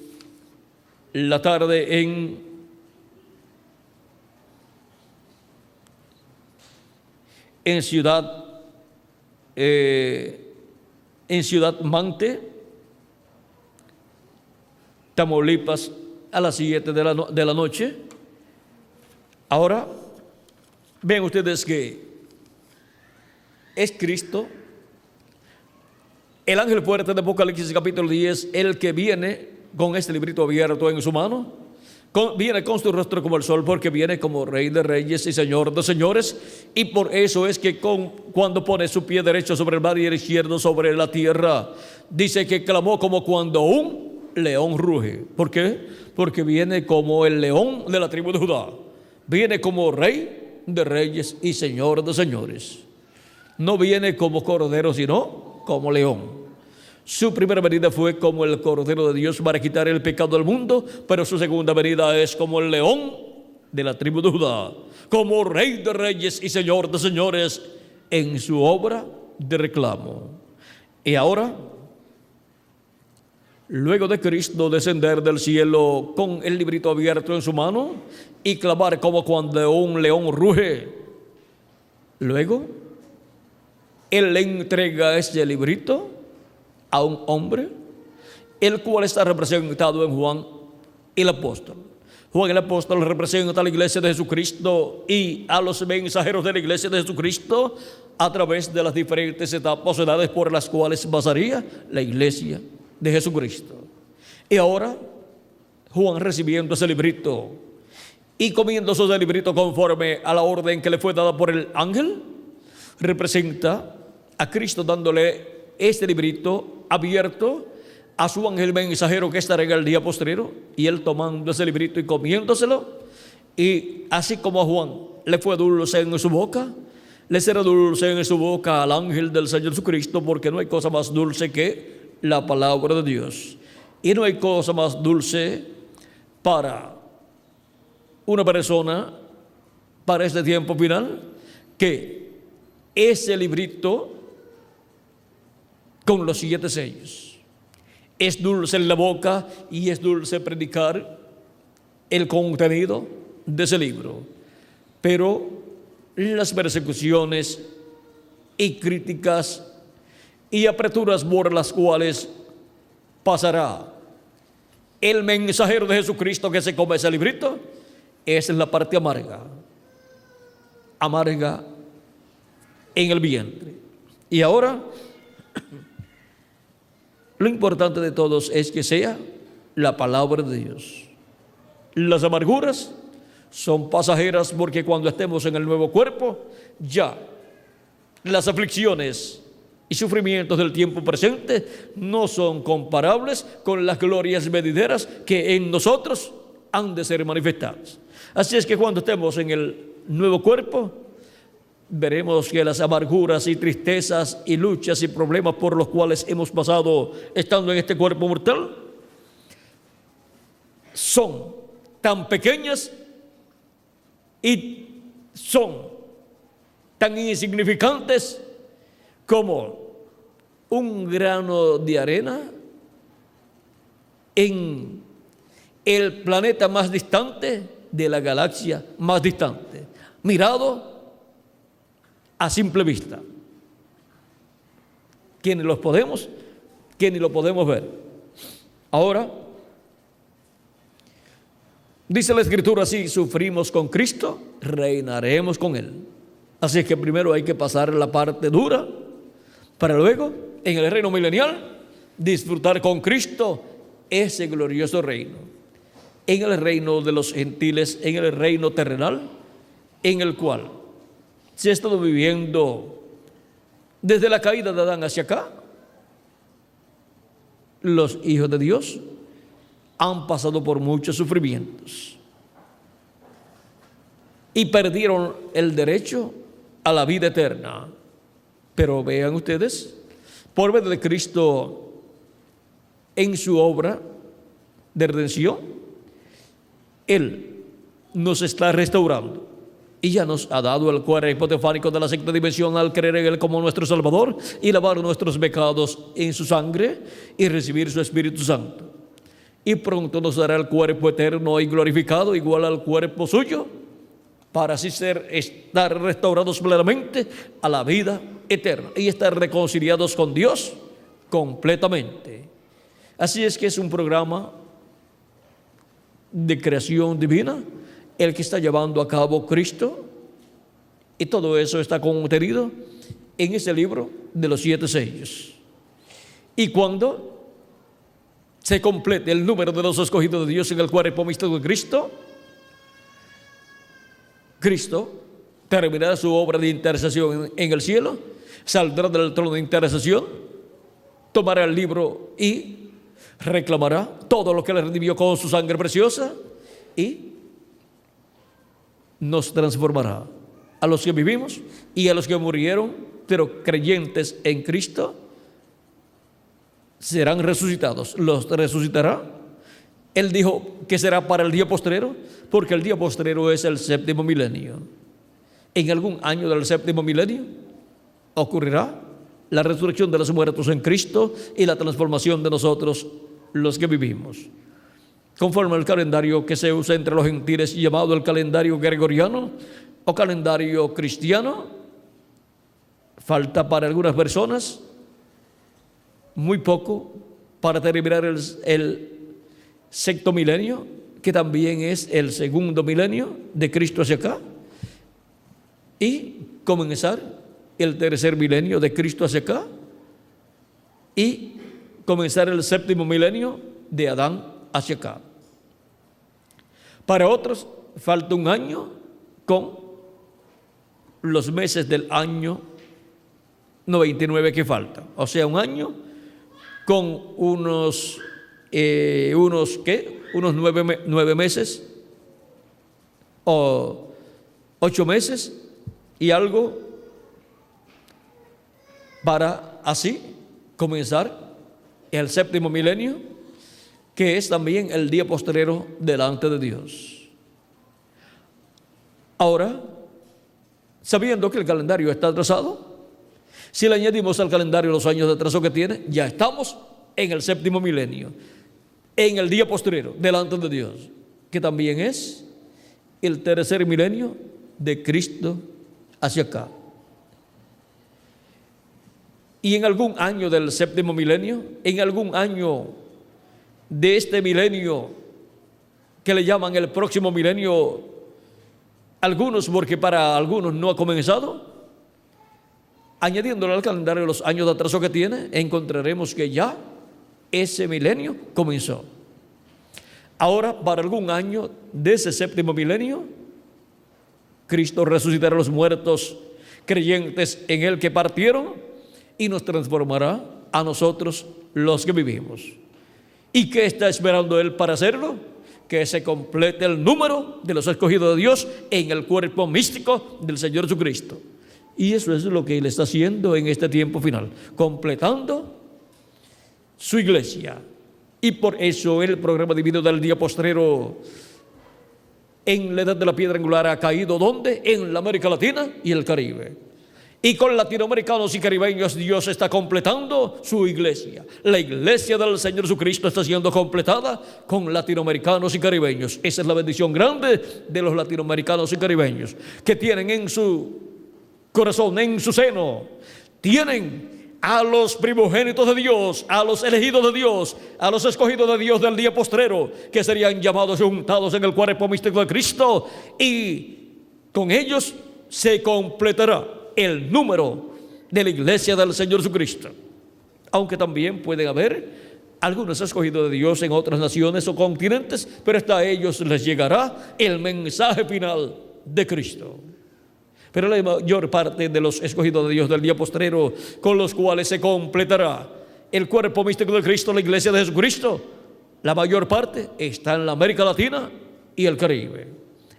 la tarde en Ciudad Mante, Tamaulipas, a las 7 de la noche. Ahora, ven ustedes que es Cristo, el ángel fuerte de Apocalipsis capítulo 10, el que viene con este librito abierto en su mano, viene con su rostro como el sol, porque viene como Rey de Reyes y Señor de Señores, y por eso es que cuando pone su pie derecho sobre el mar y el izquierdo sobre la tierra, dice que clamó como cuando un león ruge. ¿Por qué? Porque viene como el león de la tribu de Judá, viene como Rey de Reyes y Señor de Señores. No viene como cordero, sino como león. Su primera venida fue como el Cordero de Dios para quitar el pecado del mundo, pero su segunda venida es como el león de la tribu de Judá, como Rey de Reyes y Señor de Señores en su obra de reclamo. Y ahora, luego de Cristo descender del cielo con el librito abierto en su mano y clamar como cuando un león ruge, luego Él le entrega ese librito a un hombre, el cual está representado en Juan el apóstol. Juan el apóstol representa a la iglesia de Jesucristo y a los mensajeros de la iglesia de Jesucristo a través de las diferentes etapas o edades por las cuales pasaría la iglesia de Jesucristo. Y ahora Juan, recibiendo ese librito y comiéndose ese librito conforme a la orden que le fue dada por el ángel, representa a Cristo dándole este librito abierto a su ángel mensajero que estará en el día postrero, y él tomando ese librito y comiéndoselo, y así como a Juan le fue dulce en su boca, le será dulce en su boca al ángel del Señor Jesucristo, porque no hay cosa más dulce que la palabra de Dios, y no hay cosa más dulce para una persona para este tiempo final que ese librito con los 7 sellos. Es dulce en la boca y es dulce predicar el contenido de ese libro, pero las persecuciones y críticas y apreturas por las cuales pasará el mensajero de Jesucristo que se come ese librito, esa es la parte amarga en el vientre. Y ahora, lo importante de todos es que sea la palabra de Dios. Las amarguras son pasajeras, porque cuando estemos en el nuevo cuerpo, ya las aflicciones y sufrimientos del tiempo presente no son comparables con las glorias venideras que en nosotros han de ser manifestadas. Así es que cuando estemos en el nuevo cuerpo, veremos que las amarguras y tristezas y luchas y problemas por los cuales hemos pasado estando en este cuerpo mortal son tan pequeñas y son tan insignificantes como un grano de arena en el planeta más distante de la galaxia más distante, mirado a simple vista. Que ni lo podemos ver. Ahora, dice la Escritura: si sufrimos con Cristo, reinaremos con Él. Así es que primero hay que pasar la parte dura, para luego, en el reino milenial, disfrutar con Cristo ese glorioso reino. En el reino de los gentiles, en el reino terrenal, en el cual se ha estado viviendo desde la caída de Adán hacia acá. Los hijos de Dios han pasado por muchos sufrimientos y perdieron el derecho a la vida eterna. Pero vean ustedes, por medio de Cristo en su obra de redención, Él nos está restaurando y ya nos ha dado el cuerpo teofánico de la sexta dimensión al creer en Él como nuestro Salvador y lavar nuestros pecados en su sangre y recibir su Espíritu Santo. Y pronto nos dará el cuerpo eterno y glorificado igual al cuerpo suyo, para así estar restaurados plenamente a la vida eterna y estar reconciliados con Dios completamente. Así es que es un programa de creación divina el que está llevando a cabo Cristo, y todo eso está contenido en ese libro de los 7 sellos. Y cuando se complete el número de los escogidos de Dios en el cuerpo místico de Cristo, Cristo terminará su obra de intercesión en el cielo, saldrá del trono de intercesión, tomará el libro y reclamará todo lo que le redimió con su sangre preciosa y nos transformará a los que vivimos y a los que murieron, pero creyentes en Cristo, serán resucitados. Los resucitará. Él dijo que será para el día postrero, porque el día postrero es el séptimo milenio. En algún año del séptimo milenio ocurrirá la resurrección de los muertos en Cristo y la transformación de nosotros, los que vivimos. Conforme al calendario que se usa entre los gentiles, llamado el calendario gregoriano o calendario cristiano, falta para algunas personas muy poco para terminar el sexto milenio, que también es el segundo milenio de Cristo hacia acá, y comenzar el tercer milenio de Cristo hacia acá, y comenzar el séptimo milenio de Adán hacia acá. Para otros falta un año con los meses del año 99 que falta, o sea, un año con unos 9 meses o 8 meses y algo, para así comenzar el séptimo milenio, que es también el día postrero delante de Dios. Ahora, sabiendo que el calendario está atrasado, si le añadimos al calendario los años de atraso que tiene, ya estamos en el séptimo milenio, en el día postrero delante de Dios, que también es el tercer milenio de Cristo hacia acá. Y en algún año del séptimo milenio, en algún año de este milenio que le llaman el próximo milenio, algunos, porque para algunos no ha comenzado, añadiéndole al calendario los años de atraso que tiene, encontraremos que ya ese milenio comenzó. Ahora, para algún año de ese séptimo milenio, Cristo resucitará a los muertos creyentes en Él que partieron y nos transformará a nosotros los que vivimos. ¿Y qué está esperando Él para hacerlo? Que se complete el número de los escogidos de Dios en el cuerpo místico del Señor Jesucristo. Y eso es lo que Él está haciendo en este tiempo final, completando su iglesia. Y por eso el programa divino del día postrero en la edad de la piedra angular ha caído ¿dónde? En la América Latina y el Caribe. Y con latinoamericanos y caribeños Dios está completando su iglesia. La iglesia del Señor Jesucristo está siendo completada con latinoamericanos y caribeños. Esa es la bendición grande de los latinoamericanos y caribeños, que tienen en su corazón, en su seno, tienen a los primogénitos de Dios, a los elegidos de Dios, a los escogidos de Dios del día postrero, que serían llamados y juntados en el cuerpo místico de Cristo, y con ellos se completará el número de la iglesia del Señor Jesucristo. Aunque también pueden haber algunos escogidos de Dios en otras naciones o continentes, pero hasta ellos les llegará el mensaje final de Cristo. Pero la mayor parte de los escogidos de Dios del día postrero, con los cuales se completará el cuerpo místico de Cristo, la iglesia de Jesucristo, la mayor parte está en la América Latina y el Caribe.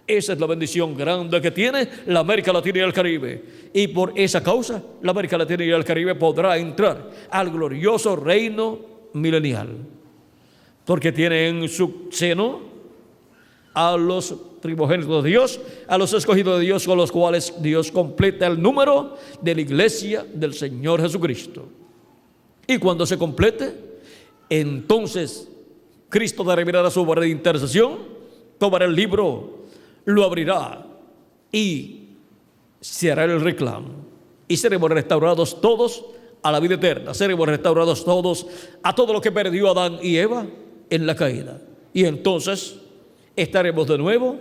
Esa es la bendición grande que tiene la América Latina y el Caribe. Y por esa causa, la América Latina y el Caribe podrá entrar al glorioso reino milenial. Porque tiene en su seno a los primogénitos de Dios, a los escogidos de Dios, con los cuales Dios completa el número de la iglesia del Señor Jesucristo. Y cuando se complete, entonces Cristo derramará su obra de intercesión, tomará el libro, lo abrirá y se hará el reclamo. Y seremos restaurados todos a la vida eterna. Seremos restaurados todos a todo lo que perdió Adán y Eva en la caída. Y entonces estaremos de nuevo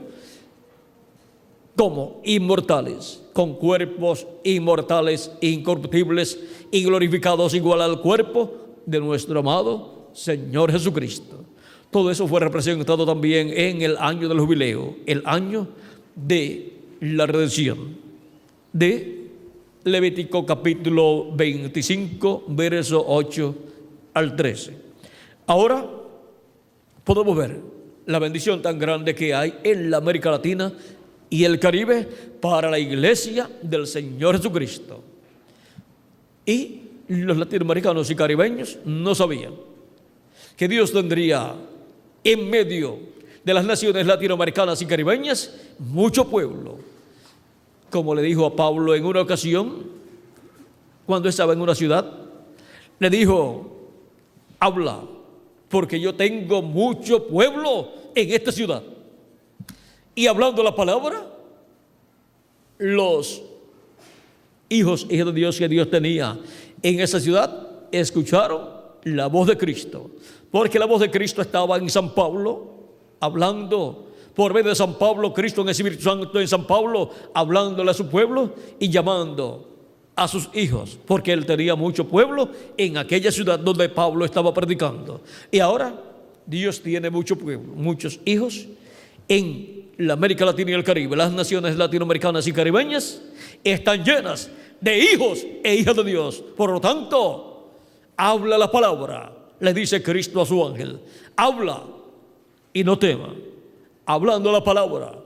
como inmortales, con cuerpos inmortales, incorruptibles y glorificados igual al cuerpo de nuestro amado Señor Jesucristo. Todo eso fue representado también en el año del jubileo, el año de la redención, de Levítico capítulo 25, verso 8 al 13. Ahora podemos ver la bendición tan grande que hay en la América Latina y el Caribe para la iglesia del Señor Jesucristo. Y los latinoamericanos y caribeños no sabían que Dios tendría en medio de las naciones latinoamericanas y caribeñas mucho pueblo. Como le dijo a Pablo en una ocasión, cuando estaba en una ciudad, le dijo: habla, porque yo tengo mucho pueblo en esta ciudad. Y hablando la palabra, los hijos de Dios que Dios tenía en esa ciudad escucharon la voz de Cristo, porque la voz de Cristo estaba en San Pablo, hablando por medio de San Pablo, Cristo en el Espíritu Santo en San Pablo, hablándole a su pueblo y llamando a sus hijos, porque él tenía mucho pueblo en aquella ciudad donde Pablo estaba predicando. Y ahora Dios tiene mucho pueblo, muchos hijos en la América Latina y el Caribe. Las naciones latinoamericanas y caribeñas están llenas de hijos e hijas de Dios. Por lo tanto, habla la palabra, le dice Cristo a su ángel: habla y no tema. Hablando la palabra,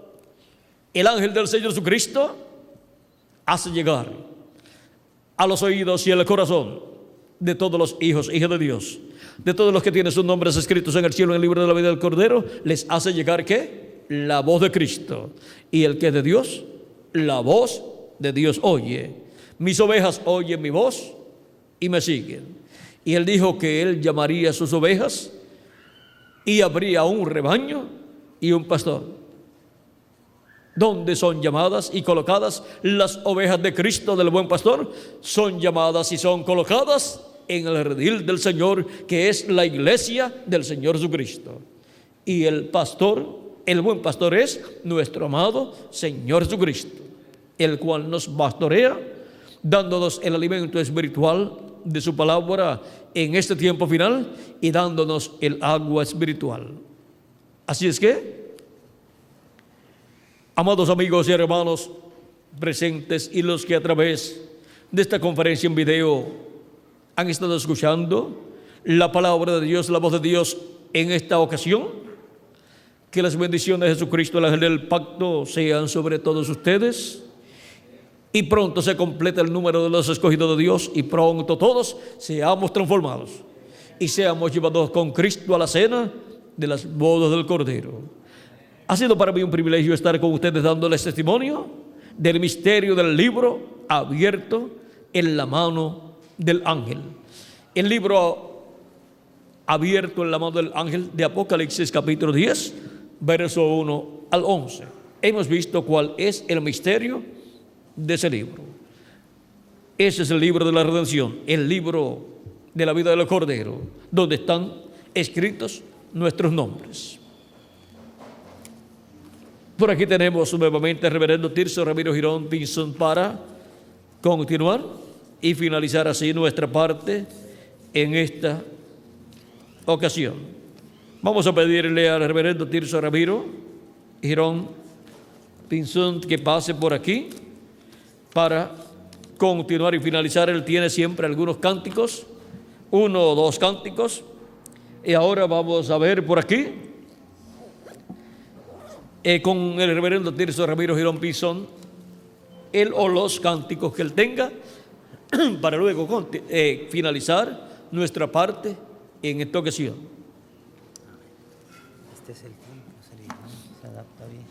el ángel del Señor Jesucristo hace llegar a los oídos y el corazón de todos los hijos e hijas de Dios, de todos los que tienen sus nombres escritos en el cielo en el libro de la vida del Cordero, les hace llegar ¿qué? La voz de Cristo. Y el que es de Dios, la voz de Dios oye. Mis ovejas oyen mi voz y me siguen. Y él dijo que él llamaría a sus ovejas y habría un rebaño y un pastor, donde son llamadas y colocadas las ovejas de Cristo, del buen pastor. Son llamadas y son colocadas en el redil del Señor, que es la iglesia del Señor Jesucristo. Y el pastor, el buen pastor, es nuestro amado Señor Jesucristo, el cual nos pastorea, dándonos el alimento espiritual de su palabra en este tiempo final y dándonos el agua espiritual. Así es que, amados amigos y hermanos presentes y los que a través de esta conferencia en video han estado escuchando la palabra de Dios, la voz de Dios en esta ocasión, que las bendiciones de Jesucristo, el ángel del pacto, sean sobre todos ustedes. Y pronto se completa el número de los escogidos de Dios y pronto todos seamos transformados y seamos llevados con Cristo a la cena de las bodas del Cordero. Ha sido para mí un privilegio estar con ustedes dándoles testimonio del misterio del libro abierto en la mano del ángel. El libro abierto en la mano del ángel de Apocalipsis capítulo 10, verso 1 al 11. Hemos visto cuál es el misterio de ese libro. Ese es el libro de la redención, el libro de la vida del Cordero, donde están escritos nuestros nombres. Por aquí tenemos nuevamente al reverendo Tirso Ramiro Girón Pinzón para continuar y finalizar así nuestra parte en esta ocasión. Vamos a pedirle al reverendo Tirso Ramiro Girón Pinzón que pase por aquí para continuar y finalizar. Él tiene siempre algunos cánticos, 1 o 2 cánticos, y ahora vamos a ver por aquí con el reverendo Tirso Ramiro Girón Pinzón, él o los cánticos que él tenga, para luego finalizar nuestra parte en esta ocasión. Este es el tiempo, se adapta bien.